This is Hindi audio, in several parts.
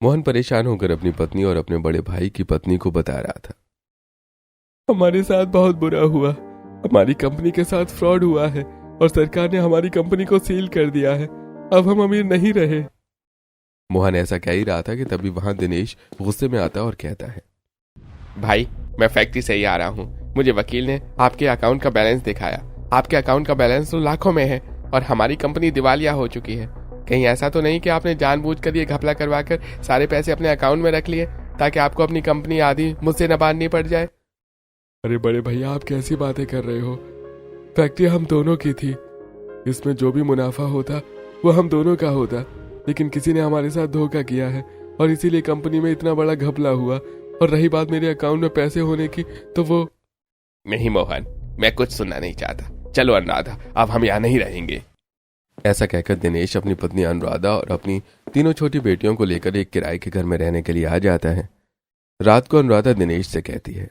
मोहन परेशान होकर अपनी पत्नी और अपने बड़े भाई की पत्नी को बता रहा था। हमारे साथ बहुत बुरा हुआ। हमारी कंपनी के साथ फ्रॉड हुआ है और सरकार ने हमारी कंपनी को सील कर दिया है। अब हम अमीर नहीं रहे। मोहन ऐसा कह ही रहा था कि तभी वहां दिनेश गुस्से में आता और कहता है, भाई मैं फैक्ट्री से ही आ रहा हूँ। मुझे वकील ने आपके अकाउंट का बैलेंस दिखाया। आपके अकाउंट का बैलेंस तो लाखों में है और हमारी कंपनी दिवालिया हो चुकी है। कहीं ऐसा तो नहीं कि आपने जानबूझकर ये घपला करवाकर सारे पैसे अपने अकाउंट में रख लिए ताकि आपको अपनी कंपनी आधी मुझसे न बांधनी पड़ जाए। अरे बड़े भैया, आप कैसी बातें कर रहे हो? फैक्ट्री हम दोनों की थी। इसमें जो भी मुनाफा होता वो हम दोनों का होता, लेकिन किसी ने हमारे साथ धोखा किया है और इसीलिए कंपनी में इतना बड़ा घपला हुआ। और रही बात मेरे अकाउंट में पैसे होने की, तो वो नहीं मोहन, मैं कुछ सुनना नहीं चाहता। चलो अनुराधा, अब हम यहाँ नहीं रहेंगे। ऐसा कहकर दिनेश अपनी पत्नी अनुराधा और अपनी तीनों छोटी बेटियों को लेकर एक किराए के घर में रहने के लिए आ जाता है। रात को अनुराधा दिनेश से कहती है,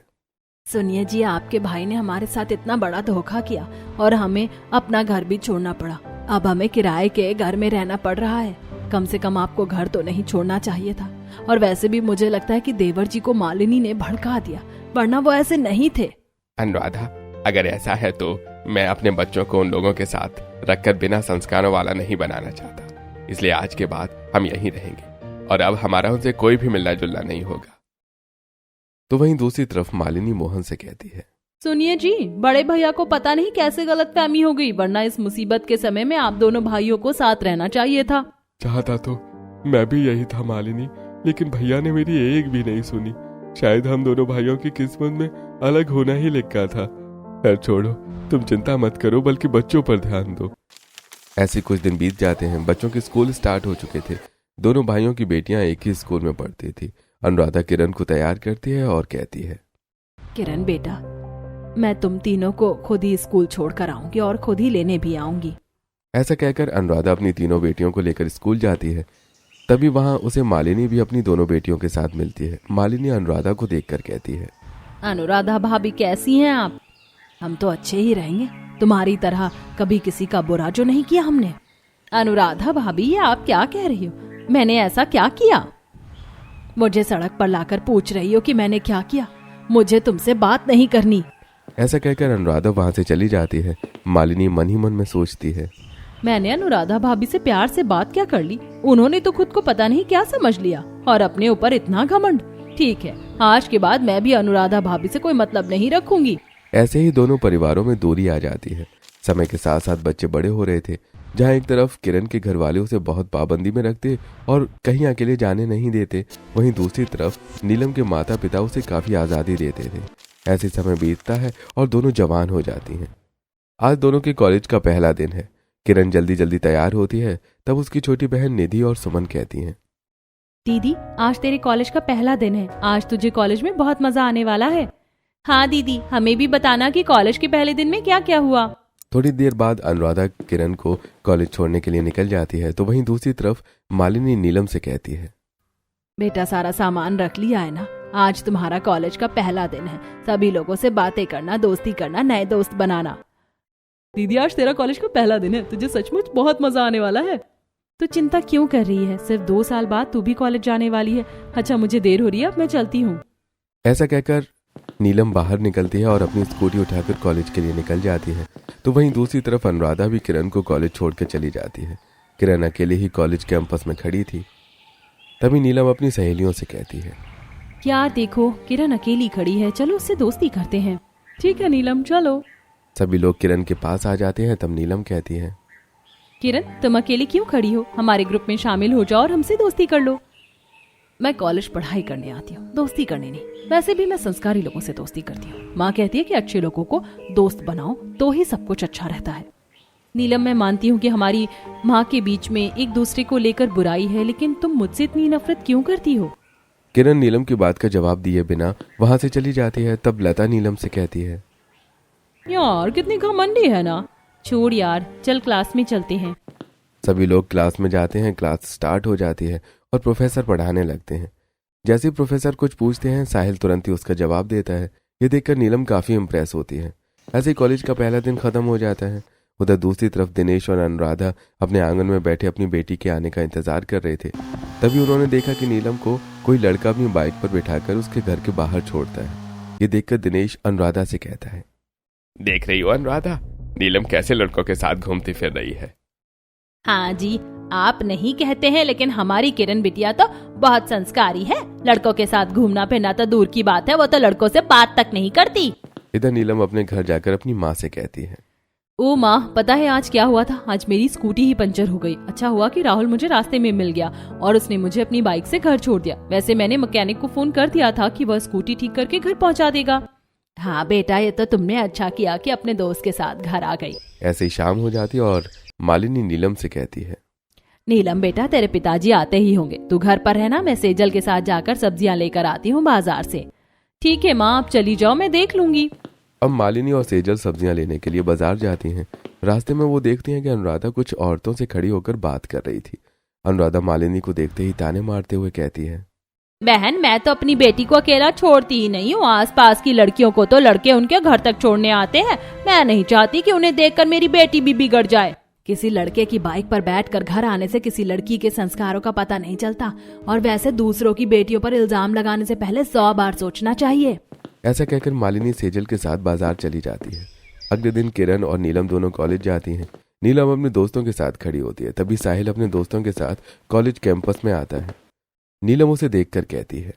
सुनिए जी, आपके भाई ने हमारे साथ इतना बड़ा धोखा किया और हमें अपना घर भी छोड़ना पड़ा। अब हमें किराए के घर में रहना पड़ रहा है। कम से कम आपको घर तो नहीं छोड़ना चाहिए था। और वैसे भी मुझे लगता है कि देवर जी को मालिनी ने भड़का दिया, वरना वो ऐसे नहीं थे। अनुराधा, अगर ऐसा है तो मैं अपने बच्चों को उन लोगों के साथ रखकर बिना संस्कारों वाला नहीं बनाना चाहता। इसलिए आज के बाद हम यहीं रहेंगे और अब हमारा उनसे कोई भी मिलना जुलना नहीं होगा। तो वहीं दूसरी तरफ मालिनी मोहन से कहती है, सुनिए जी, बड़े भैया को पता नहीं कैसे गलतफहमी हो गई, वरना इस मुसीबत के समय में आप दोनों भाइयों को साथ रहना चाहिए था। चाहता तो मैं भी यही था मालिनी, लेकिन भैया ने मेरी एक भी नहीं सुनी। शायद हम दोनों भाइयों की किस्मत में अलग होना ही लिखा था। खैर छोड़ो, तुम चिंता मत करो, बल्कि बच्चों पर ध्यान दो। ऐसे कुछ दिन बीत जाते हैं। बच्चों के स्कूल स्टार्ट हो चुके थे। दोनों भाइयों की बेटियां एक ही स्कूल में पढ़ती थी। अनुराधा किरण को तैयार करती है और कहती है, किरण बेटा, मैं तुम तीनों को खुद ही स्कूल छोड़कर आऊंगी और खुद ही लेने भी आऊंगी। ऐसा कहकर अनुराधा अपनी तीनों बेटियों को लेकर स्कूल जाती है। तभी वहां उसे मालिनी भी अपनी दोनों बेटियों के साथ मिलती है। मालिनी अनुराधा को देखकर कहती है, अनुराधा भाभी कैसी हैं आप? हम तो अच्छे ही रहेंगे, तुम्हारी तरह कभी किसी का बुरा जो नहीं किया हमने। अनुराधा भाभी, ये आप क्या कह रही हो? मैंने ऐसा क्या किया? मुझे सड़क पर लाकर पूछ रही हो कि मैंने क्या किया? मुझे तुमसे बात नहीं करनी। ऐसा कहकर अनुराधा वहां से चली जाती है। मालिनी मन ही मन में सोचती है, मैंने अनुराधा भाभी से प्यार से बात क्या कर ली? उन्होंने तो खुद को पता नहीं क्या समझ लिया और अपने ऊपर इतना घमंड। ठीक है, आज के बाद मैं भी अनुराधा भाभी से कोई मतलब नहीं रखूंगी। ऐसे ही दोनों परिवारों में दूरी आ जाती है। समय के साथ साथ बच्चे बड़े हो रहे थे। जहाँ एक तरफ किरण के घर वाले उसे बहुत पाबंदी में रखते और कहीं अकेले जाने नहीं देते, वहीं दूसरी तरफ नीलम के माता पिता उसे काफी आजादी देते थे। ऐसे समय बीतता है और दोनों जवान हो जाती हैं। आज दोनों के कॉलेज का पहला दिन है। किरण जल्दी जल्दी तैयार होती है। तब उसकी छोटी बहन निधि और सुमन कहती हैं, दीदी, आज तेरे कॉलेज का पहला दिन है। आज तुझे कॉलेज में बहुत मजा आने वाला है। हाँ दीदी, हमें भी बताना कि कॉलेज के पहले दिन में क्या क्या हुआ। थोड़ी देर बाद अनुराधा किरण को कॉलेज छोड़ने के लिए निकल जाती है। तो वहीं दूसरी तरफ मालिनी नीलम से कहती है, बेटा, सारा सामान रख लिया है ना? आज तुम्हारा कॉलेज का पहला दिन है। सभी लोगों से बातें करना, दोस्ती करना, नए दोस्त बनाना। दीदी, आज तेरा कॉलेज का पहला दिन है, तुझे सचमुच बहुत मजा आने वाला है। तो चिंता क्यों कर रही है? सिर्फ 2 साल बाद तू भी कॉलेज जाने वाली है। अच्छा, मुझे देर हो रही है, अब मैं चलती हूँ। ऐसा कहकर नीलम बाहर निकलती है और अपनी स्कूटी उठाकर कॉलेज के लिए निकल जाती है। तो वहीं दूसरी तरफ अनुराधा भी किरण को कॉलेज छोड़कर चली जाती है। किरण अकेले ही कॉलेज कैंपस में खड़ी थी। तभी नीलम अपनी सहेलियों से कहती है, यार देखो, किरण अकेली खड़ी है, चलो उससे दोस्ती करते हैं। ठीक है नीलम, चलो। सभी लोग किरण के पास आ जाते हैं। तब नीलम कहती है, किरण, तुम अकेली क्यों खड़ी हो? हमारे ग्रुप में शामिल हो जाओ और हमसे दोस्ती कर लो। मैं कॉलेज पढ़ाई करने आती हूँ, दोस्ती करने नहीं। वैसे भी मैं संस्कारी लोगों से दोस्ती करती हूँ। माँ कहती है कि अच्छे लोगों को दोस्त बनाओ तो ही सब कुछ अच्छा रहता है। नीलम, मैं मानती हूँ कि हमारी माँ के बीच में एक दूसरे को लेकर बुराई है, लेकिन तुम मुझसे इतनी नफरत क्यों करती हो? किरण नीलम की बात का जवाब दिए बिना वहां से चली जाती है। तब लता नीलम से कहती है, यार कितनी घमंडी है ना। छोड़ यार, चल क्लास में चलते हैं। सभी लोग क्लास में जाते हैं। क्लास स्टार्ट हो जाती है और प्रोफेसर पढ़ाने लगते हैं। जैसे ही प्रोफेसर कुछ पूछते हैं, साहिल तुरंत ही उसका जवाब देता है। ये देखकर नीलम काफी इम्प्रेस होती है। ऐसे ही कॉलेज का पहला दिन खत्म हो जाता है। उधर दूसरी तरफ दिनेश और अनुराधा अपने आंगन में बैठे अपनी बेटी के आने का इंतजार कर रहे थे। तभी उन्होंने देखा कि नीलम को कोई लड़का अपनी बाइक पर बिठाकर उसके घर के बाहर छोड़ता है। ये देखकर दिनेश अनुराधा से कहता है, देख रही हो अनुराधा, नीलम कैसे लड़कों के साथ घूमती फिर रही है। हाँ जी, आप नहीं कहते हैं, लेकिन हमारी किरण बिटिया तो बहुत संस्कारी है। लड़कों के साथ घूमना फिरना तो दूर की बात है, वो तो लड़कों से बात तक नहीं करती। इधर नीलम अपने घर जाकर अपनी माँ से कहती है, ओ माँ, पता है आज क्या हुआ था? आज मेरी स्कूटी ही पंचर हो गई। अच्छा हुआ कि राहुल मुझे रास्ते में मिल गया और उसने मुझे अपनी बाइक से घर छोड़ दिया। वैसे मैंने मैकेनिक को फोन कर दिया था कि वह स्कूटी ठीक करके घर पहुँचा देगा। हाँ बेटा, ये तो तुमने अच्छा किया कि अपने दोस्त के साथ घर आ गई। ऐसे ही शाम हो जाती और मालिनी नीलम से कहती है, नीलम बेटा, तेरे पिताजी आते ही होंगे, तू घर पर रहना, मैं सेजल के साथ जाकर सब्जियां लेकर आती हूँ बाजार से। ठीक है माँ, आप चली जाओ, मैं देख लूंगी। अब मालिनी और सेजल सब्जियां लेने के लिए बाजार जाती हैं। रास्ते में वो देखती हैं कि अनुराधा कुछ औरतों से खड़ी होकर बात कर रही थी। अनुराधा मालिनी को देखते ही ताने मारते हुए कहती है, बहन, मैं तो अपनी बेटी को अकेला छोड़ती ही नहीं हूँ। आसपास की लड़कियों को तो लड़के उनके घर तक छोड़ने आते हैं। मैं नहीं चाहती कि उन्हें देखकर मेरी बेटी भी बिगड़ जाए। किसी लड़के की बाइक पर बैठकर घर आने से किसी लड़की के संस्कारों का पता नहीं चलता, और वैसे दूसरों की बेटियों पर इल्जाम लगाने से पहले 100 बार सोचना चाहिए। ऐसा कहकर मालिनी सेजल के साथ बाजार चली जाती है। अगले दिन किरण और नीलम दोनों कॉलेज जाती हैं। नीलम अपने दोस्तों के साथ खड़ी होती है। तभी साहिल अपने दोस्तों के साथ कॉलेज कैंपस में आता है। नीलम उसे देखकर कहती है,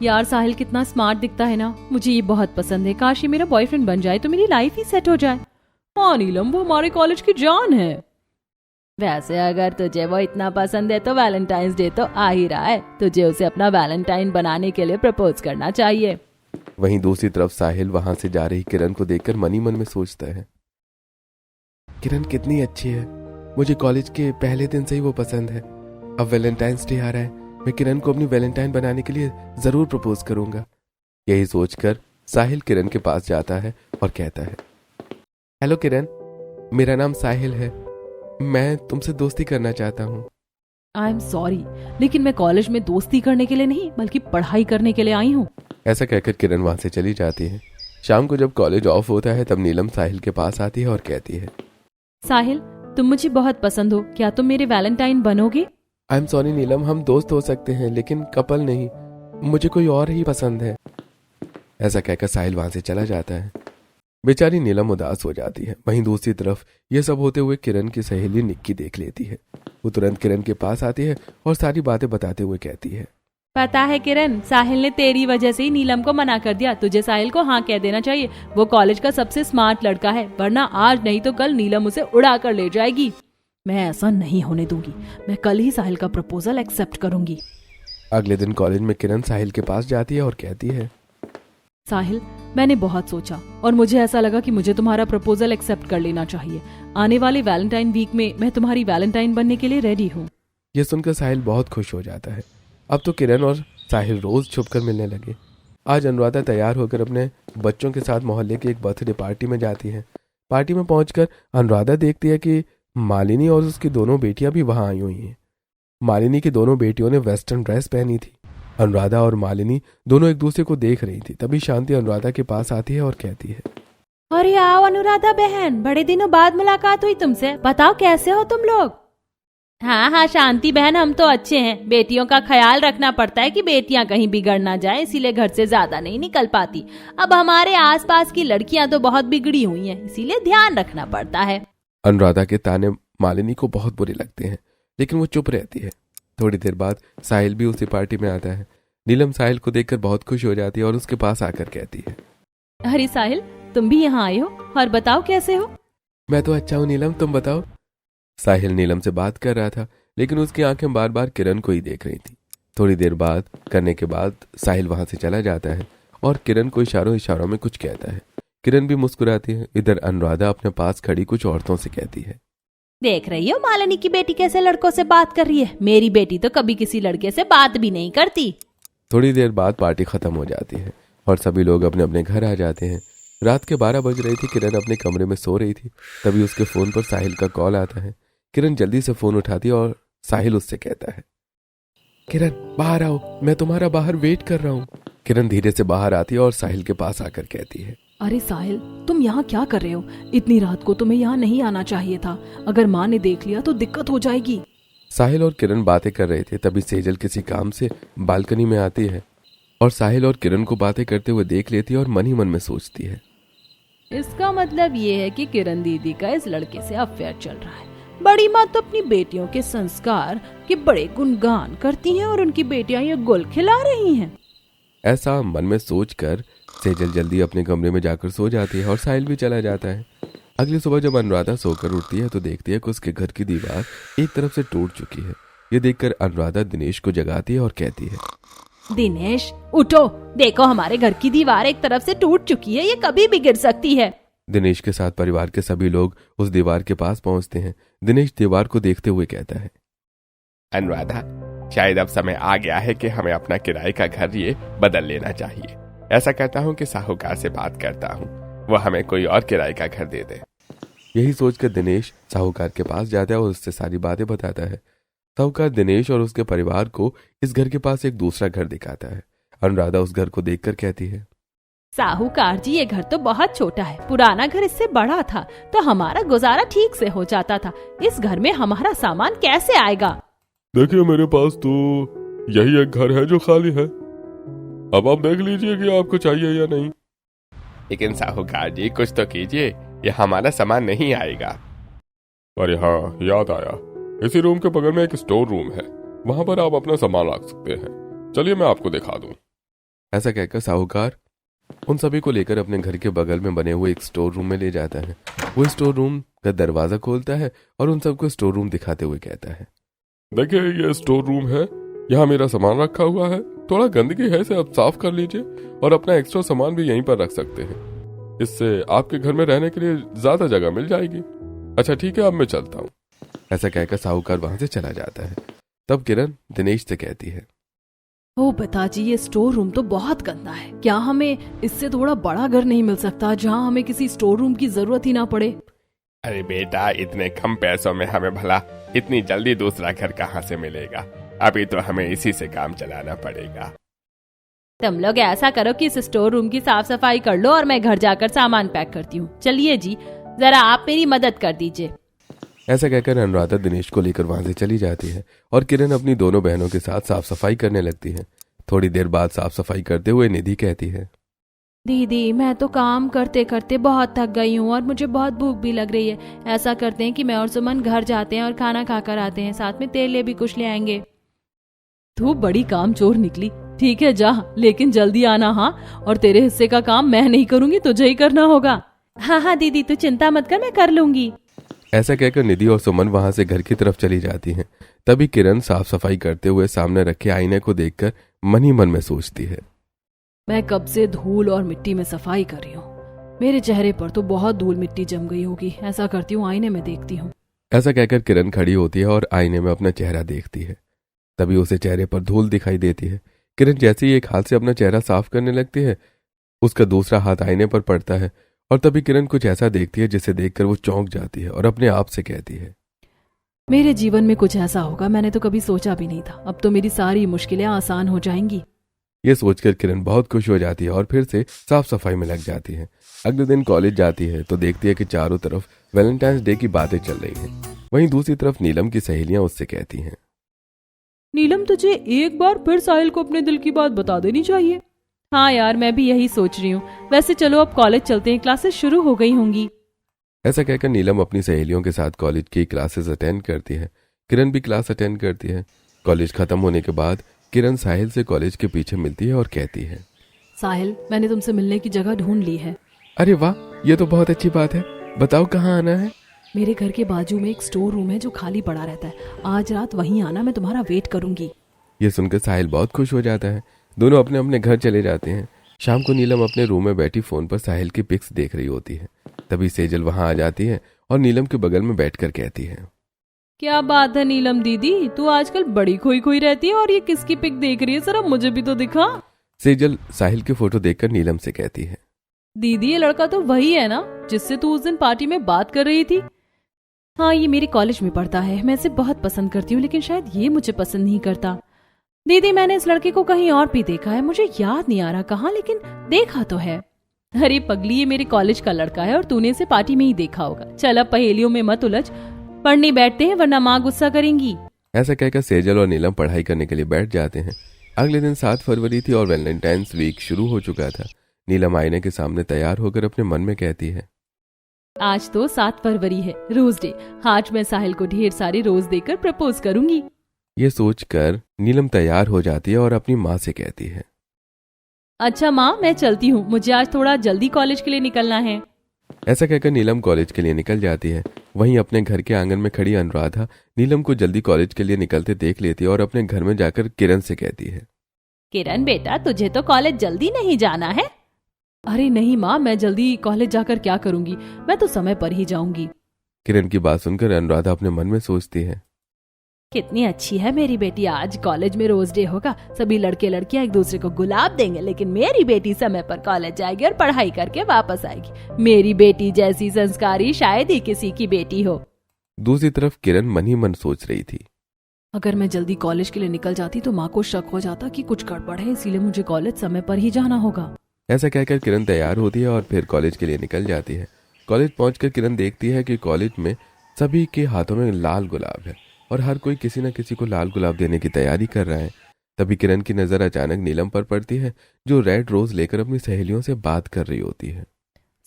यार साहिल कितना स्मार्ट दिखता है ना, मुझे ये बहुत पसंद है। काश ये मेरा बॉयफ्रेंड बन जाए तो मेरी लाइफ ही सेट हो जाए। हाँ नीलम, वो हमारे कॉलेज की जान है। वैसे अगर तुझे वो इतना पसंद है तो वैलेंटाइंस डे तो आ ही रहा है, तुझे उसे अपना वैलेंटाइन बनाने के लिए प्रपोज करना चाहिए। वहीं दूसरी तरफ साहिल वहां से जा रही किरण को देखकर मनी मन में सोचता है, किरण कितनी अच्छी है, मुझे कॉलेज के पहले दिन से ही वो पसंद है। अब वैलेंटाइंस डे आ रहा है, मैं किरण को अपनी वैलेंटाइन बनाने के लिए जरूर प्रपोज करूंगा। यही सोचकर साहिल किरण के पास जाता है और कहता है, हेलो किरण, मेरा नाम साहिल है, मैं तुमसे दोस्ती करना चाहता हूँ। आई एम सॉरी, लेकिन मैं कॉलेज में दोस्ती करने के लिए नहीं बल्कि पढ़ाई करने के लिए आई हूँ। ऐसा कहकर किरण वहां से चली जाती है। शाम को जब कॉलेज ऑफ होता है तब नीलम साहिल के पास आती है और कहती है, साहिल, तुम मुझे बहुत पसंद हो, क्या तुम मेरे वैलेंटाइन बनोगे? आई एम सॉरी नीलम, हम दोस्त हो सकते हैं लेकिन कपल नहीं, मुझे कोई और ही पसंद है। ऐसा कहकर साहिल वहां से चला जाता है। बेचारी नीलम उदास हो जाती है। वहीं दूसरी तरफ यह सब होते हुए किरण की सहेली निक्की देख लेती है। वो तुरंत किरण के पास आती है और सारी बातें बताते हुए कहती है, पता है किरण, साहिल ने तेरी वजह से ही नीलम को मना कर दिया। तुझे साहिल को हाँ कह देना चाहिए, वो कॉलेज का सबसे स्मार्ट लड़का है, वरना आज नहीं तो कल नीलम उसे उड़ा कर ले जाएगी। मैं ऐसा नहीं होने दूंगी, मैं कल ही साहिल का प्रपोजल एक्सेप्ट करूंगी। अगले दिन कॉलेज में किरण साहिल के पास जाती है और कहती है, साहिल, मैंने बहुत सोचा और मुझे ऐसा लगा कि मुझे तुम्हारा प्रपोजल एक्सेप्ट कर लेना चाहिए। आने वाले वैलेंटाइन वीक में मैं तुम्हारी वैलेंटाइन बनने के लिए रेडी हूँ। यह सुनकर साहिल बहुत खुश हो जाता है। अब तो किरण और साहिल रोज छुपकर मिलने लगे। आज अनुराधा तैयार होकर अपने बच्चों के साथ मोहल्ले की एक बर्थडे पार्टी में जाती है। पार्टी में पहुंचकर अनुराधा देखती है कि मालिनी और उसकी दोनों बेटियां भी वहां आई हुई हैं। मालिनी की दोनों बेटियों ने वेस्टर्न ड्रेस पहनी थी। अनुराधा और मालिनी दोनों एक दूसरे को देख रही थी। तभी शांति अनुराधा के पास आती है और कहती है, अरे आओ अनुराधा बहन, बड़े दिनों बाद मुलाकात हुई तुमसे, बताओ कैसे हो तुम लोग? हाँ हाँ शांति बहन, हम तो अच्छे हैं। बेटियों का ख्याल रखना पड़ता है कि बेटियां कहीं बिगड़ ना जाए, इसीलिए घर से ज्यादा नहीं निकल पाती। अब हमारे आसपास की लड़कियां तो बहुत बिगड़ी हुई हैं, इसीलिए ध्यान रखना पड़ता है। अनुराधा के ताने मालिनी को बहुत बुरे लगते हैं, लेकिन वो चुप रहती है। थोड़ी देर बाद साहिल भी उसी पार्टी में आता है। नीलम साहिल को देखकर बहुत खुश हो जाती है और उसके पास आकर कहती है, अरे साहिल, तुम भी यहाँ आए हो और बताओ कैसे हो? मैं तो अच्छा हूँ नीलम, तुम बताओ। साहिल नीलम से बात कर रहा था, लेकिन उसकी आंखें बार बार किरण को ही देख रही थी। थोड़ी देर बात करने के बाद साहिल वहां से चला जाता है और किरण को इशारों इशारों में कुछ कहता है। किरण भी मुस्कुराती है। इधर अनुराधा अपने पास खड़ी कुछ औरतों से कहती है, देख रही हो मालिनी की बेटी कैसे लड़कों से बात कर रही है? मेरी बेटी तो कभी किसी लड़के से बात भी नहीं करती। थोड़ी देर बाद पार्टी खत्म हो जाती है और सभी लोग अपने अपने घर आ जाते हैं। रात के 12 बज रही थी। किरण अपने कमरे में सो रही थी। तभी उसके फोन पर साहिल का कॉल आता है। किरण जल्दी से फोन उठाती है और साहिल उससे कहता है, किरण बाहर आओ, मैं तुम्हारा बाहर वेट कर रहा हूँ। किरण धीरे से बाहर आती है और साहिल के पास आकर कहती है, अरे साहिल, तुम यहाँ क्या कर रहे हो? इतनी रात को तुम्हें यहाँ नहीं आना चाहिए था। अगर माँ ने देख लिया तो दिक्कत हो जाएगी। साहिल और किरण बातें कर रहे थे, तभी सेजल किसी काम से बालकनी में आती है और साहिल और किरण को बातें करते हुए देख लेती है और मन ही मन में सोचती है, इसका मतलब ये है कि किरण दीदी का इस लड़के से अफेयर चल रहा है। बड़ी माँ तो अपनी बेटियों के संस्कार के बड़े गुणगान करती हैं और उनकी बेटियां ये गुल खिला रही हैं। ऐसा मन में सोचकर सेजल जल्दी अपने कमरे में जाकर सो जाती है और साहिल भी चला जाता है। अगली सुबह जब अनुराधा सोकर उठती है तो देखती है कि उसके घर की दीवार एक तरफ से टूट चुकी है। ये देखकर अनुराधा दिनेश को जगाती है और कहती है, दिनेश उठो, देखो हमारे घर की दीवार एक तरफ से टूट चुकी है, ये कभी भी गिर सकती है। दिनेश के साथ परिवार के सभी लोग उस दीवार के पास पहुंचते हैं। दिनेश दीवार को देखते हुए कहता है, अनुराधा, शायद अब समय आ गया है कि हमें अपना किराए का घर ये बदल लेना चाहिए। ऐसा करता हूँ कि साहूकार से बात करता हूँ, वो हमें कोई और किराए का घर दे दे। यही सोचकर दिनेश साहूकार के पास जाता है और उससे सारी बातें बताता है। साहूकार दिनेश और उसके परिवार को इस घर के पास एक दूसरा घर दिखाता है। अनुराधा उस घर को देखकर कहती है, साहूकार जी, ये घर तो बहुत छोटा है। पुराना घर इससे बड़ा था तो हमारा गुजारा ठीक से हो जाता था। इस घर में हमारा सामान कैसे आएगा? देखिए, मेरे पास तो यही एक घर है जो खाली है। अब आप देख लीजिए कि आपको चाहिए या नहीं। लेकिन साहूकार जी, कुछ तो कीजिए, ये हमारा सामान नहीं आएगा। अरे हाँ, याद आया, इसी रूम के बगल में एक स्टोर रूम है, वहां पर आप अपना सामान रख सकते हैं। चलिए मैं आपको दिखा दूं। ऐसा कहकर साहूकार उन सभी को लेकर अपने घर के बगल में बने हुए एक स्टोर रूम में ले जाता है। वो स्टोर रूम का दरवाजा खोलता है और उन सबको स्टोर रूम दिखाते हुए कहता है, देखिए, ये स्टोर रूम है, यहाँ मेरा सामान रखा हुआ है। थोड़ा गंदगी है, इसे आप साफ कर लीजिए और अपना एक्स्ट्रा सामान भी यहीं पर रख सकते हैं। इससे आपके घर में रहने के लिए ज्यादा जगह मिल जाएगी। अच्छा ठीक है, अब मैं चलता हूँ। ऐसा कहकर साहूकार वहां से चला जाता है। तब किरण दिनेश से कहती है, ओ पिताजी, ये स्टोर रूम तो बहुत गंदा है। क्या हमें इससे थोड़ा बड़ा घर नहीं मिल सकता जहाँ हमें किसी स्टोर रूम की जरूरत ही ना पड़े? अरे बेटा, इतने कम पैसों में हमें भला इतनी जल्दी दूसरा घर कहाँ से मिलेगा? अभी तो हमें इसी से काम चलाना पड़ेगा। तुम लोग ऐसा करो कि इस स्टोर रूम की साफ सफाई कर लो और मैं घर जाकर सामान पैक करती हूँ। चलिए जी, जरा आप मेरी मदद कर दीजिए। ऐसा कहकर अनुराधा दिनेश को लेकर वहां से चली जाती है और किरण अपनी दोनों बहनों के साथ साफ सफाई करने लगती है। थोड़ी देर बाद साफ सफाई करते हुए निधि कहती है, दीदी, मैं तो काम करते करते बहुत थक गई हूँ और मुझे बहुत भूख भी लग रही है। ऐसा करते हैं कि मैं और सुमन घर जाते हैं और खाना खाकर आते हैं, साथ में तेल भी कुछ ले आएंगे। तू बड़ी काम चोर निकली। ठीक है जा, लेकिन जल्दी आना। हाँ, और तेरे हिस्से का काम मैं नहीं करूंगी, तुझे ही करना होगा। हाँ हाँ दीदी, तू चिंता मत कर, मैं कर लूंगी। ऐसा कहकर निधि और सुमन वहां से घर की तरफ चली जाती हैं। तभी किरण साफ सफाई करते हुए सामने रखे आईने को देखकर मन ही मन में सोचती है, मैं कब से धूल और मिट्टी में सफाई कर रही हूँ। मेरे चेहरे पर तो बहुत धूल मिट्टी जम गई होगी। ऐसा करती हूँ, आईने में देखती हूँ। ऐसा कहकर किरण खड़ी होती है और आईने में अपना चेहरा देखती है। तभी उसे चेहरे पर धूल दिखाई देती है। किरण जैसे ही एक हाथ से अपना चेहरा साफ करने लगती है, उसका दूसरा हाथ आईने पर पड़ता है और तभी किरण कुछ ऐसा देखती है जिसे देखकर वो चौंक जाती है और अपने आप से कहती है, मेरे जीवन में कुछ ऐसा होगा मैंने तो कभी सोचा भी नहीं था। अब तो मेरी सारी मुश्किलें आसान हो जाएंगी। ये सोचकर किरण बहुत खुश हो जाती है और फिर से साफ सफाई में लग जाती है। अगले दिन कॉलेज जाती है तो देखती है कि चारों तरफ वैलेंटाइंस डे की बातें चल रही हैं। वहीं दूसरी तरफ नीलम की सहेलियां उससे कहती हैं, नीलम, तुझे एक बार फिर साहिल को अपने दिल की बात बता देनी चाहिए। हाँ यार, मैं भी यही सोच रही हूँ। वैसे चलो अब कॉलेज चलते हैं, क्लासेस शुरू हो गई होंगी। ऐसा कहकर नीलम अपनी सहेलियों के साथ कॉलेज की क्लासेस अटेंड करती है। किरण भी क्लास अटेंड करती है। कॉलेज खत्म होने के बाद किरण साहिल से कॉलेज के पीछे मिलती है और कहती है, साहिल, मैंने तुमसे मिलने की जगह ढूंढ ली है। अरे वाह, ये तो बहुत अच्छी बात है। बताओ कहाँ आना है? मेरे घर के बाजू में एक स्टोर रूम है जो खाली पड़ा रहता है। आज रात वहीं आना, मैं तुम्हारा वेट करूंगी। ये सुनकर साहिल बहुत खुश हो जाता है। दोनों अपने अपने घर चले जाते हैं। शाम को नीलम अपने रूम में बैठी फोन पर साहिल की पिक्स देख रही होती है। तभी सेजल वहां आ जाती है और नीलम के बगल में बैठकर कहती है, क्या बात है नीलम दीदी, तू आजकल बड़ी खोई खोई रहती है और ये किसकी पिक देख रही है? जरा मुझे भी तो दिखा। सेजल साहिल की फोटो देखकर नीलम से कहती है, दीदी, ये लड़का तो वही है ना जिससे तू उस दिन पार्टी में बात कर रही थी? हाँ, ये मेरे कॉलेज में पढ़ता है। मैं इसे बहुत पसंद करती हूँ, लेकिन शायद ये मुझे पसंद नहीं करता। दीदी, मैंने इस लड़के को कहीं और भी देखा है, मुझे याद नहीं आ रहा कहाँ, लेकिन देखा तो है। अरे पगली, ये मेरे कॉलेज का लड़का है और तूने इसे पार्टी में ही देखा होगा। चल अब पहेलियों में मत उलझ, पढ़ने बैठते हैं वरना माँ गुस्सा करेंगी। ऐसा कहकर सेजल और नीलम पढ़ाई करने के लिए बैठ जाते हैं। अगले दिन 7 फरवरी थी और वैलेंटाइंस वीक शुरू हो चुका था। नीलम आईने के सामने तैयार होकर अपने मन में कहती है, आज तो 7 फरवरी है, रोज डे। आज मैं साहिल को ढेर सारे रोज देकर प्रपोज करूंगी। ये सोचकर नीलम तैयार हो जाती है और अपनी माँ से कहती है, अच्छा माँ, मैं चलती हूँ, मुझे आज थोड़ा जल्दी कॉलेज के लिए निकलना है। ऐसा कहकर नीलम कॉलेज के लिए निकल जाती है। वहीं अपने घर के आंगन में खड़ी अनुराधा नीलम को जल्दी कॉलेज के लिए निकलते देख लेती है और अपने घर में जाकर किरण से कहती है, किरण बेटा, तुझे तो कॉलेज जल्दी नहीं जाना है। अरे नहीं माँ, मैं जल्दी कॉलेज जाकर क्या करूंगी, मैं तो समय पर ही जाऊंगी। किरण की बात सुनकर अनुराधा अपने मन में सोचती है, कितनी अच्छी है मेरी बेटी, आज कॉलेज में रोज डे होगा, सभी लड़के लड़कियां एक दूसरे को गुलाब देंगे, लेकिन मेरी बेटी समय पर कॉलेज जाएगी और पढ़ाई करके वापस आएगी। मेरी बेटी जैसी संस्कारी शायद ही किसी की बेटी हो। दूसरी तरफ किरण मन ही मन सोच रही थी, अगर मैं जल्दी कॉलेज के लिए निकल जाती तो माँ को शक हो जाता कि कुछ गड़बड़ है, इसीलिए मुझे कॉलेज समय पर ही जाना होगा। ऐसा कहकर किरण तैयार होती है और फिर कॉलेज के लिए निकल जाती है। कॉलेज पहुंचकर किरण देखती है कि कॉलेज में सभी के हाथों में लाल गुलाब है और हर कोई किसी न किसी को लाल गुलाब देने की तैयारी कर रहा है। तभी किरण की नजर अचानक नीलम पर पड़ती है, जो रेड रोज लेकर अपनी सहेलियों से बात कर रही होती है।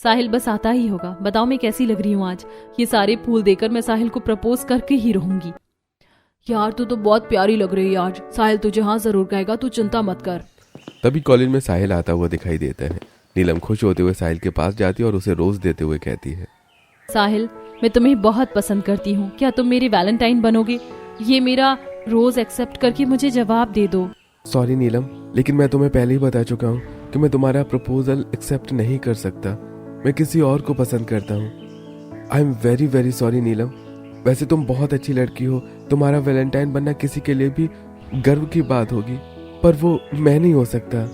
साहिल बस आता ही होगा, बताओ मैं कैसी लग रही हूँ आज। ये सारे फूल देकर मैं साहिल को प्रपोज करके ही रहूंगी। यार तू तो बहुत प्यारी लग रही है आज, साहिल तुझे हाँ जरूर कहेगा, तू चिंता मत कर। तभी कॉलेज में साहिल आता हुआ दिखाई देता है। नीलम खुश होते हुए साहिल के पास जाती है और उसे रोज देते हुए कहती है, साहिल, मैं तुम्हें बहुत पसंद करती हूँ, क्या तुम मेरी वैलेंटाइन बनोगे? ये मेरा रोज एक्सेप्ट करके मुझे जवाब दे दो। सॉरी नीलम, लेकिन मैं तुम्हें पहले ही बता चुका हूँ कि मैं तुम्हारा प्रपोजल एक्सेप्ट नहीं कर सकता। मैं किसी और को पसंद करता हूँ। I am very very sorry Neelam. वैसे तुम बहुत अच्छी लड़की हो, तुम्हारा वैलेंटाइन बनना किसी के लिए भी गर्व की बात होगी, पर वो मैं नहीं हो सकता।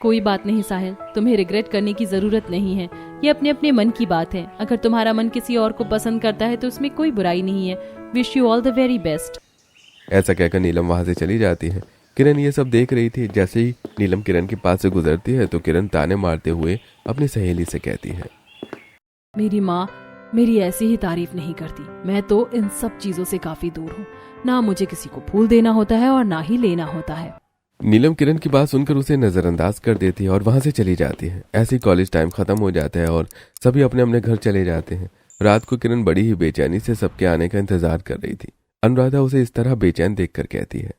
कोई बात नहीं साहिल, तुम्हें रिग्रेट करने की जरूरत नहीं है, ये अपने अपने मन की बात है। अगर तुम्हारा मन किसी और को पसंद करता है तो उसमें कोई बुराई नहीं है। Wish you all the very best. ऐसा कहकर नीलम वहां से चली जाती है। किरण ये सब देख रही थी। जैसे ही नीलम किरण के पास से गुजरती है तो किरण ताने मारते हुए अपनी सहेली से कहती है, मेरी माँ मेरी ऐसी ही तारीफ नहीं करती। मैं तो इन सब चीजों से काफी दूर हूँ, ना मुझे किसी को फूल देना होता है और ना ही लेना होता है। नीलम किरण की बात सुनकर उसे नजरअंदाज कर देती है और वहां से चली जाती है। ऐसे ही कॉलेज टाइम खत्म हो जाता है और सभी अपने अपने घर चले जाते हैं। रात को किरण बड़ी ही बेचैनी से सबके आने का इंतजार कर रही थी। अनुराधा उसे इस तरह बेचैन देखकर कहती है,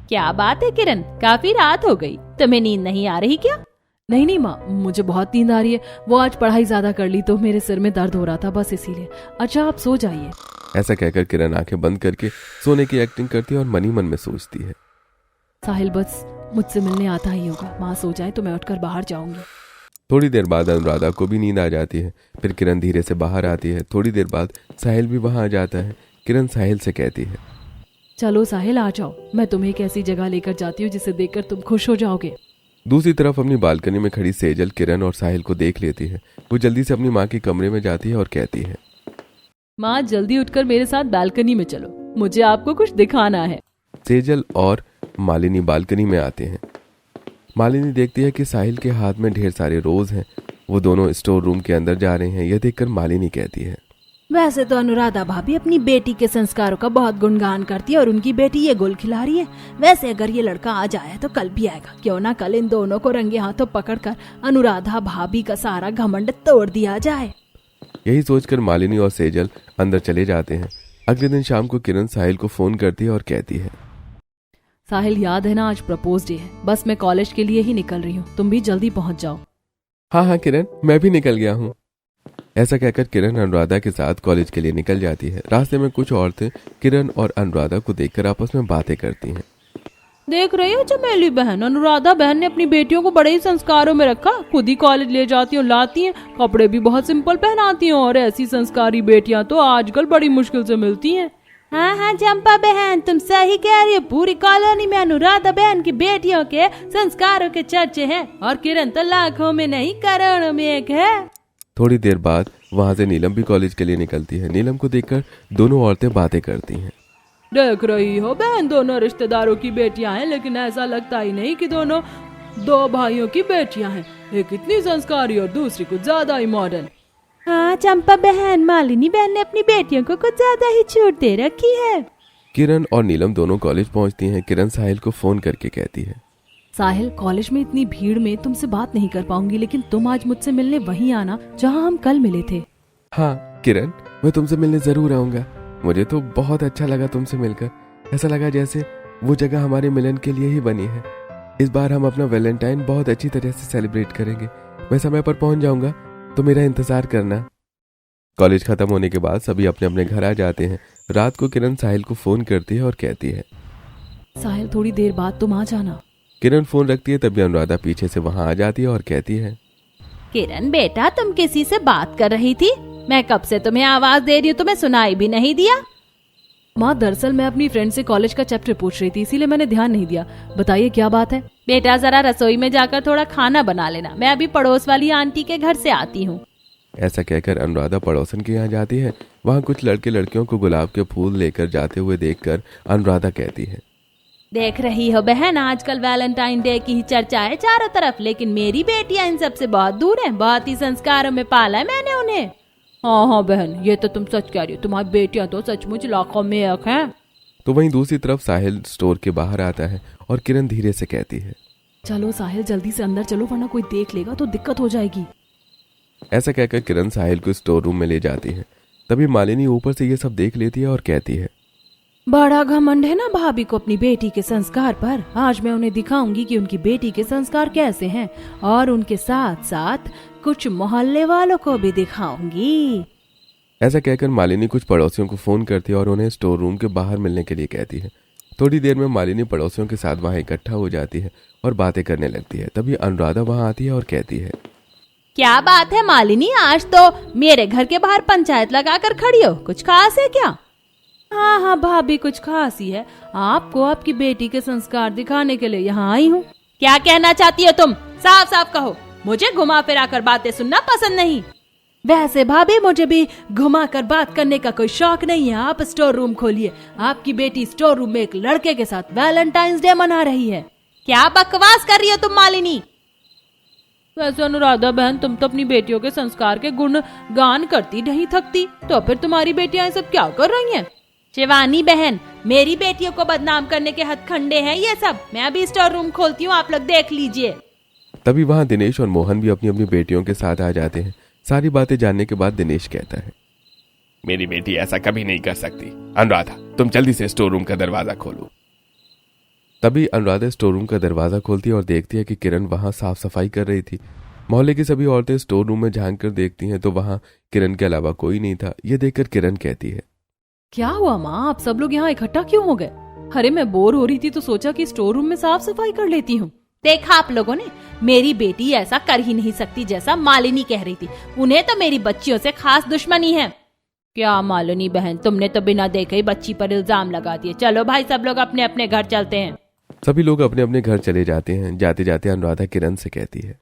क्या बात है किरण, काफी रात हो गई, तुम्हें नींद नहीं आ रही क्या? नहीं नहीं माँ, मुझे बहुत नींद आ रही है, वो आज पढ़ाई ज्यादा कर ली तो मेरे सिर में दर्द हो रहा था, बस इसीलिए। अच्छा आप सो जाइए। ऐसा कहकर किरण आंखें बंद करके सोने की एक्टिंग करती है और मन ही मन में सोचती है, साहिल बस मुझसे मिलने आता ही होगा, माँ सो जाए तो मैं उठकर बाहर जाऊंगी। थोड़ी देर बाद अनुराधा को भी नींद आ जाती है। फिर किरण धीरे से बाहर आती है। थोड़ी देर बाद साहिल भी वहां आ जाता है। किरण साहिल से कहती है, चलो साहिल आ जाओ, मैं तुम्हें एक ऐसी जगह लेकर जाती हूँ जिसे देखकर तुम खुश हो जाओगे। दूसरी तरफ अपनी बालकनी में खड़ी सेजल किरण और साहिल को देख लेती है। वो जल्दी से अपनी माँ के कमरे में जाती है और कहती है, माँ जल्दी उठकर मेरे साथ बालकनी में चलो, मुझे आपको कुछ दिखाना है। सेजल और मालिनी बालकनी में आते हैं। मालिनी देखती है कि साहिल के हाथ में ढेर सारे रोज हैं। वो दोनों स्टोर रूम के अंदर जा रहे हैं। यह देखकर मालिनी कहती है, वैसे तो अनुराधा भाभी अपनी बेटी के संस्कारों का बहुत गुणगान करती है और उनकी बेटी ये गुल खिला रही है। वैसे अगर ये लड़का आ जाए तो कल भी आएगा, क्यों ना कल इन दोनों को रंगे हाथों पकड़कर अनुराधा भाभी का सारा घमंड तोड़ दिया जाए। यही सोचकर मालिनी और सेजल अंदर चले जाते हैं। अगले दिन शाम को किरण साहिल को फोन करती है और कहती है, साहिल याद है ना आज प्रपोज डे है, बस मैं कॉलेज के लिए ही निकल रही हूँ, तुम भी जल्दी पहुँच जाओ। हाँ किरण, मैं भी निकल गया हूँ। ऐसा कहकर किरण अनुराधा के साथ कॉलेज के लिए निकल जाती है। रास्ते में कुछ औरतें किरण और अनुराधा को देखकर आपस में बातें करती हैं। देख रही हो चमेली बहन, अनुराधा बहन ने अपनी बेटियों को बड़े ही संस्कारों में रखा, खुद ही कॉलेज ले जाती हैं, लाती हैं, कपड़े भी बहुत सिंपल पहनाती हैं, और ऐसी संस्कारी बेटियां तो आजकल बड़ी मुश्किल से मिलती हैं। हाँ चंपा बहन, तुम सही कह रही हो, पूरी कॉलोनी में अनुराधा बहन की बेटियों के संस्कारों के चर्चे हैं, और किरण तो लाखों में नहीं करोड़ों में एक है। थोड़ी देर बाद वहां से नीलम भी कॉलेज के लिए निकलती है। नीलम को देखकर दोनों औरतें बातें करती हैं। देख रही हो बहन, दोनों रिश्तेदारों की बेटियां हैं, लेकिन ऐसा लगता ही नहीं कि दोनों 2 भाइयों की बेटियां हैं, एक इतनी संस्कारी और दूसरी कुछ ज्यादा ही मॉडर्न। हाँ चंपा बहन, मालिनी बहन ने अपनी बेटियों को कुछ ज्यादा ही छूट दे रखी है। किरण और नीलम दोनों कॉलेज पहुंचती हैं। किरण साहिल को फोन करके कहती है, साहिल, कॉलेज में इतनी भीड़ में तुमसे बात नहीं कर पाऊंगी, लेकिन तुम आज मुझसे मिलने वहीं आना जहाँ हम कल मिले थे। हाँ किरण, मैं तुमसे मिलने जरूर आऊंगा। मुझे तो बहुत अच्छा लगा तुमसे मिलकर। ऐसा लगा जैसे वो जगह हमारे मिलन के लिए ही बनी है। इस बार हम अपना वैलेंटाइन बहुत अच्छी तरह से सेलिब्रेट करेंगे। मैं समय पर पहुंच जाऊंगा, तो मेरा इंतजार करना। कॉलेज खत्म होने के बाद सभी अपने अपने घर आ जाते हैं। रात को किरण साहिल को फोन करती है और कहती है, साहिल थोड़ी देर बाद तुम आ जाना। किरण फोन रखती है, तभी अनुराधा पीछे से वहां आ जाती है और कहती है, किरण बेटा, तुम किसी से बात कर रही थी? मैं कब से तुम्हें आवाज दे रही हूँ, तुम्हें सुनाई भी नहीं दिया? माँ, दरअसल मैं अपनी फ्रेंड से कॉलेज का चैप्टर पूछ रही थी, इसीलिए मैंने ध्यान नहीं दिया। बताइए क्या बात है? बेटा जरा रसोई में जाकर थोड़ा खाना बना लेना, मैं अभी पड़ोस वाली आंटी के घर से आती हूँ। ऐसा कहकर अनुराधा पड़ोसन के यहाँ जाती है। वहाँ कुछ लड़के लड़कियों को गुलाब के फूल लेकर जाते हुए देखकर अनुराधा कहती है, देख रही हो बहन, आजकल वैलेंटाइन डे की ही चर्चा है चारों तरफ, लेकिन मेरी बेटियां इन सब से बहुत दूर हैं। बहुत ही संस्कारों में पाला है मैंने उन्हें। हाँ बहन, ये तो तुम सच कह रही हो, तुम्हारी बेटियां तो सचमुच लाखों में एक हैं। तो वहीं दूसरी तरफ साहिल स्टोर के बाहर आता है और किरण धीरे से कहती है, चलो साहिल, जल्दी से अंदर चलो, वरना कोई देख लेगा तो दिक्कत हो जाएगी। ऐसा कहकर किरण साहिल को स्टोर रूम में ले जाती है। तभी मालिनी ऊपर से ये सब देख लेती है और कहती है, बड़ा घमंड है ना भाभी को अपनी बेटी के संस्कार पर। आज मैं उन्हें दिखाऊंगी कि उनकी बेटी के संस्कार कैसे हैं, और उनके साथ साथ कुछ मोहल्ले वालों को भी दिखाऊंगी। ऐसा कहकर मालिनी कुछ पड़ोसियों को फोन करती है और उन्हें स्टोर रूम के बाहर मिलने के लिए कहती है। थोड़ी देर में मालिनी पड़ोसियों के साथ वहां इकट्ठा हो जाती है और बातें करने लगती है। तभी अनुराधा वहां आती है और कहती है, क्या बात है मालिनी, आज तो मेरे घर के बाहर पंचायत लगाकर खड़ी हो, कुछ खास है क्या? हाँ हाँ भाभी, कुछ खास ही है। आपको आपकी बेटी के संस्कार दिखाने के लिए यहाँ आई हूँ। क्या कहना चाहती हो तुम? साफ साफ कहो, मुझे घुमा फिरा कर बातें सुनना पसंद नहीं। वैसे भाभी, मुझे भी घुमा कर बात करने का कोई शौक नहीं है। आप स्टोर रूम खोलिए। आपकी बेटी स्टोर रूम में एक लड़के के साथ वैलेंटाइंस डे मना रही है। क्या बकवास कर रही हो तुम मालिनी? वैसे अनुराधा बहन, तुम तो अपनी बेटियों के संस्कार के गुण गान करती नहीं थकती, तो फिर तुम्हारी बेटियां सब क्या कर रही हैं? शिवानी बहन, मेरी बेटियों को बदनाम करने के हथकंडे हैं ये सब। मैं अभी स्टोर रूम खोलती हूँ, आप लोग देख लीजिए। तभी वहां दिनेश और मोहन भी अपनी अपनी बेटियों के साथ आ जाते हैं। सारी बातें जानने के बाद दिनेश कहता है, मेरी बेटी ऐसा कभी नहीं कर सकती। अनुराधा, तुम जल्दी से स्टोर रूम का दरवाजा खोलो। तभी अनुराधा स्टोर रूम का दरवाजा खोलती है और देखती है कि किरण वहां साफ सफाई कर रही थी। मोहल्ले की सभी औरतें स्टोर रूम में झांक कर देखती हैं तो वहां किरण के अलावा कोई नहीं था। ये देखकर किरण कहती है, क्या हुआ माँ, आप सब लोग यहाँ इकट्ठा क्यों हो गए? अरे मैं बोर हो रही थी तो सोचा कि स्टोर रूम में साफ सफाई कर लेती हूँ। देखा आप लोगों ने, मेरी बेटी ऐसा कर ही नहीं सकती जैसा मालिनी कह रही थी। उन्हें तो मेरी बच्चियों से खास दुश्मनी है। क्या मालिनी बहन, तुमने तो बिना देखे ही बच्ची पर इल्जाम लगा दिए। चलो भाई, सब लोग अपने अपने घर चलते हैं। सभी लोग अपने अपने घर चले जाते हैं। जाते जाते अनुराधा किरण से कहती है,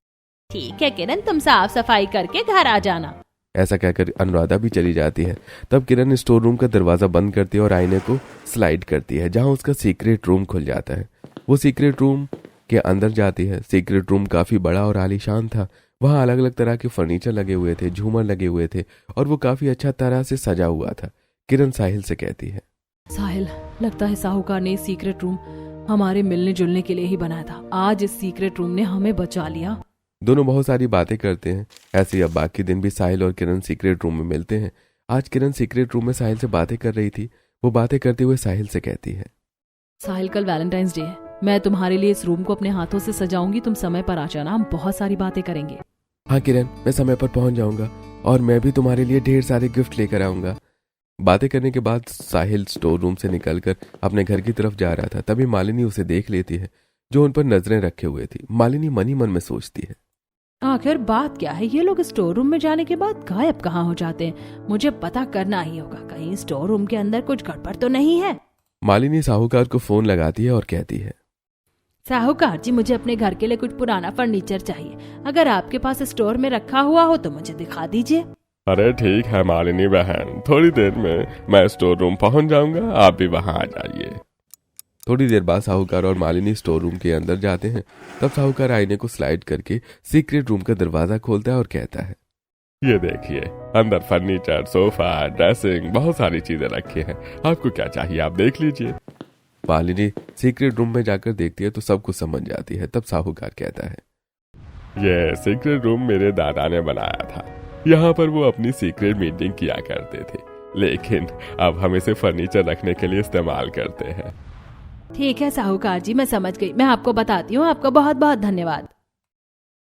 ठीक है किरण, तुम साफ सफाई करके घर आ जाना। ऐसा कहकर अनुराधा भी चली जाती है। तब किरण स्टोर रूम का दरवाजा बंद करती है और आईने को स्लाइड करती है, जहां उसका सीक्रेट रूम खुल जाता है। वो सीक्रेट रूम के अंदर जाती है। सीक्रेट रूम काफी बड़ा और आलीशान था। वहां अलग अलग तरह के फर्नीचर लगे हुए थे, झूमर लगे हुए थे और वो काफी अच्छा तरह से सजा हुआ था। किरण साहिल से कहती है, साहिल, लगता है साहूकार ने सीक्रेट रूम हमारे मिलने जुलने के लिए ही बनाया था। आज इस सीक्रेट रूम ने हमें बचा लिया। दोनों बहुत सारी बातें करते हैं। ऐसे ही अब बाकी दिन भी साहिल और किरण सीक्रेट रूम में मिलते हैं। आज किरण सीक्रेट रूम में साहिल से बातें कर रही थी। वो बातें करते हुए साहिल से कहती है, साहिल, कल वैलेंटाइंस डे है। मैं तुम्हारे लिए इस रूम को अपने हाथों से सजाऊंगी। तुम समय पर आ जाना, हम बहुत सारी बातें करेंगे। हाँ किरण, मैं समय पर पहुंच जाऊंगा और मैं भी तुम्हारे लिए ढेर सारे गिफ्ट लेकर आऊंगा। बातें करने के बाद साहिल स्टोर रूम से निकलकर अपने घर की तरफ जा रहा था। तभी मालिनी उसे देख लेती है, जो उन पर नजरें रखे हुए थी। मालिनी मन ही मन में सोचती है, आखिर बात क्या है? ये लोग स्टोर रूम में जाने के बाद गायब कहाँ हो जाते हैं? मुझे पता करना ही होगा, कहीं स्टोर रूम के अंदर कुछ गड़बड़ तो नहीं है। मालिनी साहूकार को फोन लगाती है और कहती है, साहूकार जी, मुझे अपने घर के लिए कुछ पुराना फर्नीचर चाहिए। अगर आपके पास स्टोर में रखा हुआ हो तो मुझे दिखा दीजिए। अरे ठीक है मालिनी बहन, थोड़ी देर में मैं स्टोर रूम पहुंच जाऊंगा, आप भी वहां आ जाइए। थोड़ी देर बाद साहूकार और मालिनी स्टोर रूम के अंदर जाते हैं। तब साहूकार आईने को स्लाइड करके सीक्रेट रूम का दरवाजा खोलता है और कहता है, ये देखिए, अंदर फर्नीचर, सोफा, ड्रेसिंग, बहुत सारी चीजें रखी हैं। आपको क्या चाहिए आप देख लीजिए। मालिनी सीक्रेट रूम में जाकर देखती है तो सब कुछ समझ जाती है। तब साहूकार कहता है, ये सीक्रेट रूम मेरे दादा ने बनाया था। यहाँ पर वो अपनी सीक्रेट मीटिंग किया करते थे, लेकिन अब हम इसे फर्नीचर रखने के लिए इस्तेमाल करते हैं। ठीक है साहूकार जी, मैं समझ गई। मैं आपको बताती हूँ। आपका बहुत बहुत धन्यवाद।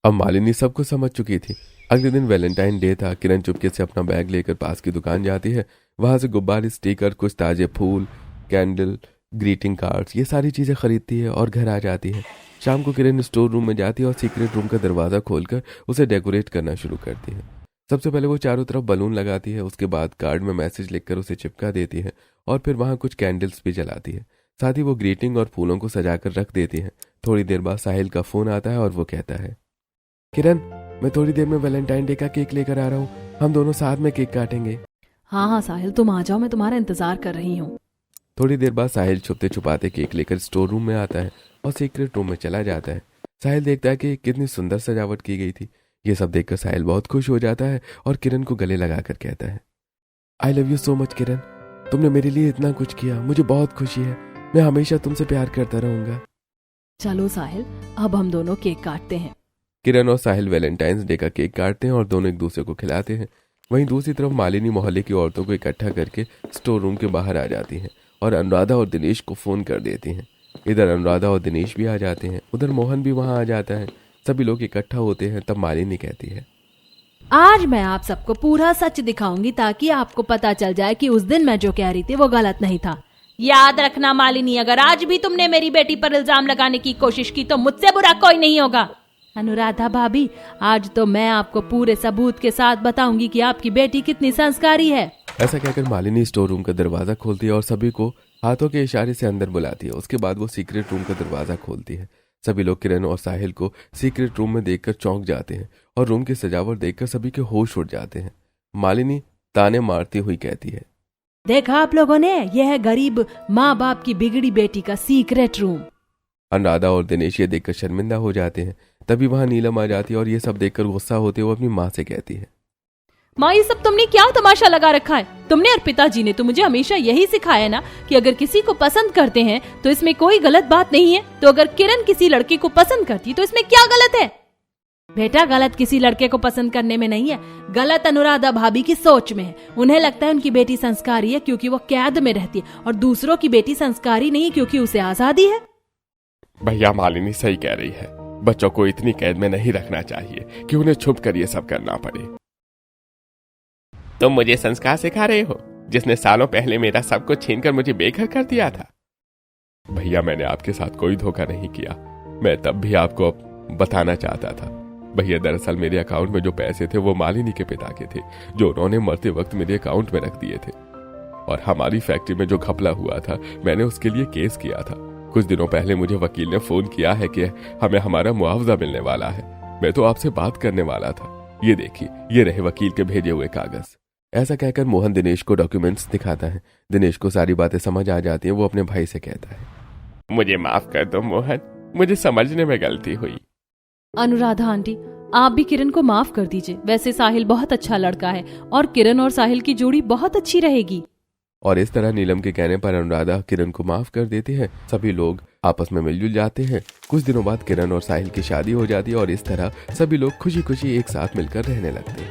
अब मालिनी सब कुछ समझ चुकी थी। अगले दिन वैलेंटाइन डे था। किरण चुपके से अपना बैग लेकर पास की दुकान जाती है। वहां से गुब्बारे, स्टिकर, कुछ ताजे फूल, कैंडल, ग्रीटिंग कार्ड्स, ये सारी चीजें खरीदती है और घर आ जाती है। शाम को किरण स्टोर रूम में जाती है और सीक्रेट रूम का दरवाजा खोलकर उसे डेकोरेट करना शुरू करती है। सबसे पहले वो चारों तरफ बलून लगाती है, उसके बाद कार्ड में मैसेज लिखकर उसे चिपका देती है और फिर वहां कुछ कैंडल्स भी जलाती है। साथ ही वो ग्रीटिंग और फूलों को सजाकर रख देती है। थोड़ी देर बाद साहिल का फोन आता है और वो कहता है, किरण, मैं थोड़ी देर में वैलेंटाइन डे का केक लेकर आ रहा हूँ, हम दोनों साथ में केक काटेंगे। हाँ हाँ साहिल, तुम आ जाओ, मैं तुम्हारा इंतजार कर रही हूँ। थोड़ी देर बाद साहिल छुपते छुपाते केक लेकर स्टोर रूम में आता है और सीक्रेट रूम में चला जाता है। साहिल देखता है कि कितनी सुंदर सजावट की गई थी। ये सब देखकर साहिल बहुत खुश हो जाता है और किरण को गले लगाकर कहता है, I love you so much Kiran, तुमने मेरे लिए इतना कुछ किया, मुझे बहुत खुशी है, मैं हमेशा तुमसे प्यार करता रहूंगा। चलो साहिल, अब हम दोनों केक काटते हैं। किरण और साहिल वैलेंटाइंस डे का केक काटते हैं और दोनों एक दूसरे को खिलाते हैं। वहीं दूसरी तरफ मालिनी मोहल्ले की औरतों को इकट्ठा करके स्टोर रूम के बाहर आ जाती हैं और अनुराधा और दिनेश को फोन कर देती हैं। इधर अनुराधा और दिनेश भी आ जाते हैं, उधर मोहन भी वहां आ जाता है। सभी लोग इकट्ठा होते हैं। तब मालिनी कहती है, आज मैं आप सबको पूरा सच दिखाऊंगी ताकि आपको पता चल जाए कि उस दिन मैं जो कह रही थी वो गलत नहीं था। याद रखना मालिनी, अगर आज भी तुमने मेरी बेटी पर इल्जाम लगाने की कोशिश की तो मुझसे बुरा कोई नहीं होगा। अनुराधा भाभी, आज तो मैं आपको पूरे सबूत के साथ बताऊंगी कि आपकी बेटी कितनी संस्कारी है। ऐसा कहकर मालिनी स्टोर रूम का दरवाजा खोलती है और सभी को हाथों के इशारे से अंदर बुलाती है। उसके बाद वो सीक्रेट रूम का दरवाजा खोलती है। सभी लोग किरण और साहिल को सीक्रेट रूम में देखकर चौंक जाते हैं और रूम की सजावट देखकर सभी के होश उड़ जाते हैं। मालिनी ताने मारती हुई कहती है, देखा आप लोगों ने, यह है गरीब माँ बाप की बिगड़ी बेटी का सीक्रेट रूम। अनुराधा और दिनेश ये देखकर शर्मिंदा हो जाते हैं। तभी वहां नीलम आ जाती है और ये सब देखकर गुस्सा होते हुए अपनी माँ से कहती है, माँ, ये सब तुमने क्या तमाशा लगा रखा है? तुमने और पिताजी ने तो मुझे हमेशा यही सिखाया ना कि अगर किसी को पसंद करते हैं तो इसमें कोई गलत बात नहीं है। तो अगर किरण किसी लड़के को पसंद करती तो इसमें क्या गलत है? बेटा, गलत किसी लड़के को पसंद करने में नहीं है, गलत अनुराधा भाभी की सोच में है। उन्हें लगता है उनकी बेटी संस्कारी है क्योंकि वो कैद में रहती है और दूसरों की बेटी संस्कारी नहीं क्योंकि उसे आजादी है। भैया, मालिनी सही कह रही है। बच्चों को इतनी कैद में नहीं रखना चाहिए कि उन्हें छुप कर ये सब करना पड़े। तुम मुझे संस्कार सिखा रहे हो, जिसने सालों पहले मेरा सब कुछ छीनकर मुझे बेघर कर दिया था। भैया, मैंने आपके साथ कोई धोखा नहीं किया। मैं तब भी आपको बताना चाहता था। भैया, दरअसल मेरे अकाउंट में जो पैसे थे वो मालिनी के पिता के थे, जो उन्होंने मरते वक्त मेरे अकाउंट में रख दिए थे। और हमारी फैक्ट्री में जो घपला हुआ था, मैंने उसके लिए केस किया था। कुछ दिनों पहले मुझे वकील ने फोन किया है कि हमें हमारा मुआवजा मिलने वाला है। मैं तो आपसे बात करने वाला था। ये देखिए, ये रहे वकील के भेजे हुए कागज। ऐसा कहकर मोहन दिनेश को डॉक्यूमेंट्स दिखाता है। दिनेश को सारी बातें समझ आ जाती हैं। वो अपने भाई से कहता है, मुझे माफ कर दो मोहन, मुझे समझने में गलती हुई। अनुराधा आंटी, आप भी किरण को माफ कर दीजिए। वैसे साहिल बहुत अच्छा लड़का है और किरण और साहिल की जोड़ी बहुत अच्छी रहेगी। और इस तरह नीलम के कहने पर अनुराधा किरण को माफ कर देती है। सभी लोग आपस में मिलजुल जाते हैं। कुछ दिनों बाद किरण और साहिल की शादी हो जाती है और इस तरह सभी लोग खुशी खुशी एक साथ मिलकर रहने लगते हैं।